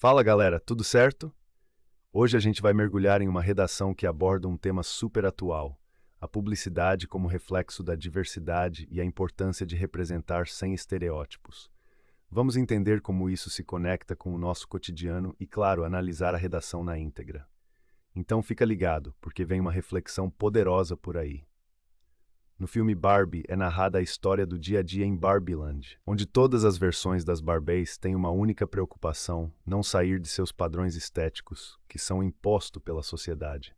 Fala galera, tudo certo? Hoje a gente vai mergulhar em uma redação que aborda um tema super atual: a publicidade como reflexo da diversidade e a importância de representar sem estereótipos. Vamos entender como isso se conecta com o nosso cotidiano e, claro, analisar a redação na íntegra. Então fica ligado, porque vem uma reflexão poderosa por aí. No filme Barbie é narrada a história do dia a dia em Barbieland, onde todas as versões das Barbies têm uma única preocupação: não sair de seus padrões estéticos, que são impostos pela sociedade.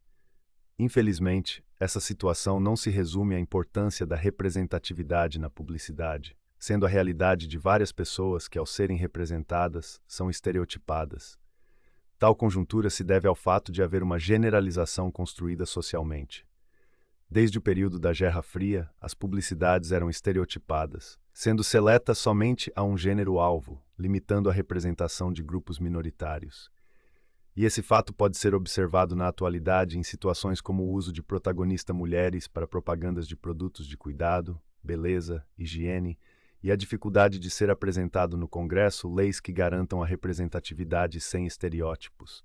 Infelizmente, essa situação não se resume à importância da representatividade na publicidade, sendo a realidade de várias pessoas que, ao serem representadas, são estereotipadas. Tal conjuntura se deve ao fato de haver uma generalização construída socialmente. Desde o período da Guerra Fria, as publicidades eram estereotipadas, sendo seletas somente a um gênero-alvo, limitando a representação de grupos minoritários. E esse fato pode ser observado na atualidade em situações como o uso de protagonistas mulheres para propagandas de produtos de cuidado, beleza, higiene, e a dificuldade de ser apresentado no Congresso leis que garantam a representatividade sem estereótipos.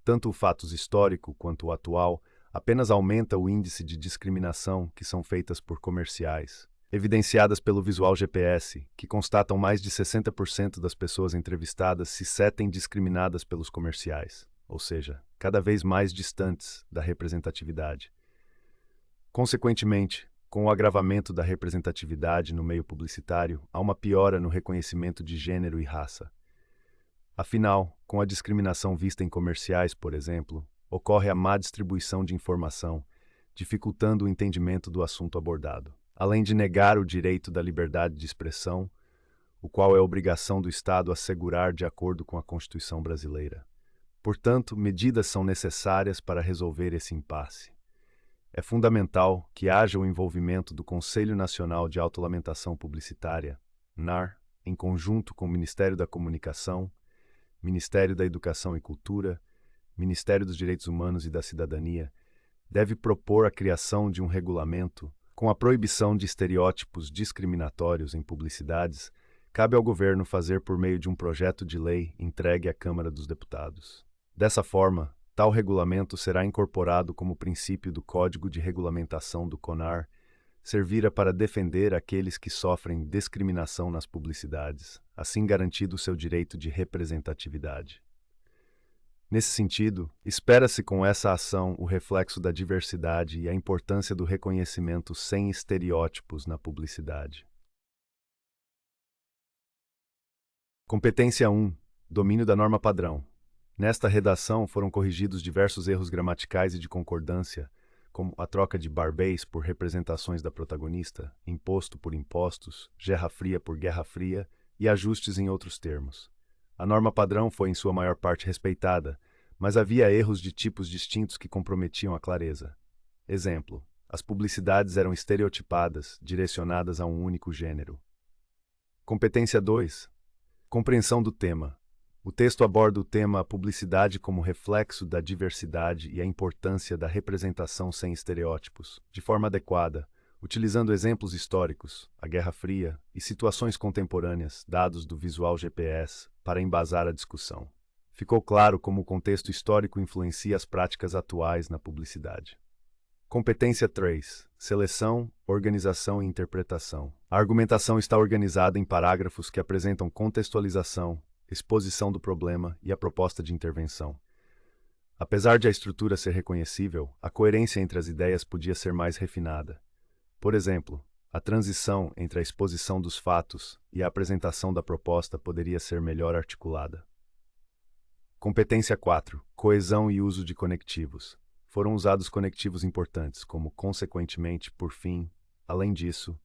Tanto o fato histórico quanto o atual apenas aumenta o índice de discriminação que são feitas por comerciais, evidenciadas pelo visual GPS, que constatam mais de 60% das pessoas entrevistadas se sentem discriminadas pelos comerciais, ou seja, cada vez mais distantes da representatividade. Consequentemente, com o agravamento da representatividade no meio publicitário, há uma piora no reconhecimento de gênero e raça. Afinal, com a discriminação vista em comerciais, por exemplo, ocorre a má distribuição de informação, dificultando o entendimento do assunto abordado, além de negar o direito da liberdade de expressão, o qual é obrigação do Estado assegurar de acordo com a Constituição brasileira. Portanto, medidas são necessárias para resolver esse impasse. É fundamental que haja o envolvimento do Conselho Nacional de Autolamentação Publicitária, NAR, em conjunto com o Ministério da Comunicação, Ministério da Educação e Cultura, Ministério dos Direitos Humanos e da Cidadania, deve propor a criação de um regulamento com a proibição de estereótipos discriminatórios em publicidades. Cabe ao governo fazer por meio de um projeto de lei entregue à Câmara dos Deputados. Dessa forma, tal regulamento será incorporado como princípio do Código de Regulamentação do CONAR, servirá para defender aqueles que sofrem discriminação nas publicidades, assim garantido seu direito de representatividade. Nesse sentido, espera-se com essa ação o reflexo da diversidade e a importância do reconhecimento sem estereótipos na publicidade. Competência 1. Domínio da norma padrão. Nesta redação foram corrigidos diversos erros gramaticais e de concordância, como a troca de Barbies por representações da protagonista, imposto por impostos, Guerra Fria por Guerra Fria e ajustes em outros termos. A norma padrão foi em sua maior parte respeitada, mas havia erros de tipos distintos que comprometiam a clareza. Exemplo: as publicidades eram estereotipadas, direcionadas a um único gênero. Competência 2. Compreensão do tema. O texto aborda o tema publicidade como reflexo da diversidade e a importância da representação sem estereótipos, de forma adequada, utilizando exemplos históricos, a Guerra Fria, e situações contemporâneas, dados do visual GPS, para embasar a discussão. Ficou claro como o contexto histórico influencia as práticas atuais na publicidade. Competência 3. Seleção, organização e interpretação. A argumentação está organizada em parágrafos que apresentam contextualização, exposição do problema e a proposta de intervenção. Apesar de a estrutura ser reconhecível, a coerência entre as ideias podia ser mais refinada. Por exemplo, a transição entre a exposição dos fatos e a apresentação da proposta poderia ser melhor articulada. Competência 4. Coesão e uso de conectivos. Foram usados conectivos importantes, como consequentemente, por fim, além disso,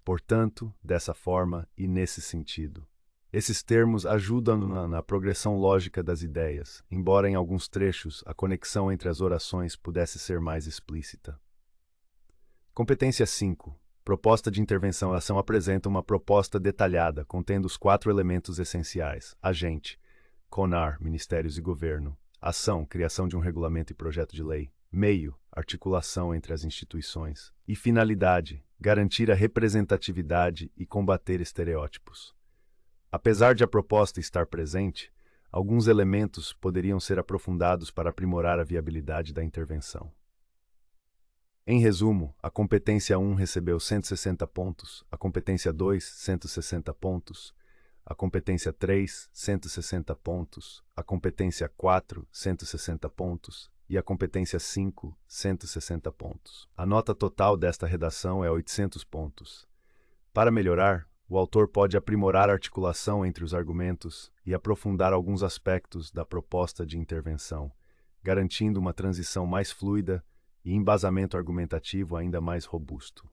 portanto, dessa forma e nesse sentido. Esses termos ajudam na progressão lógica das ideias, embora em alguns trechos a conexão entre as orações pudesse ser mais explícita. Competência 5. Proposta de intervenção. A ação apresenta uma proposta detalhada, contendo os 4 elementos essenciais: agente, CONAR, Ministérios e Governo; ação, criação de um regulamento e projeto de lei; meio, articulação entre as instituições; e finalidade, garantir a representatividade e combater estereótipos. Apesar de a proposta estar presente, Alguns elementos poderiam ser aprofundados para aprimorar a viabilidade da intervenção. Em resumo, a competência 1 recebeu 160 pontos, a competência 2, 160 pontos, a competência 3, 160 pontos, a competência 4, 160 pontos e a competência 5, 160 pontos. A nota total desta redação é 800 pontos. Para melhorar, o autor pode aprimorar a articulação entre os argumentos e aprofundar alguns aspectos da proposta de intervenção, garantindo uma transição mais fluida e embasamento argumentativo ainda mais robusto.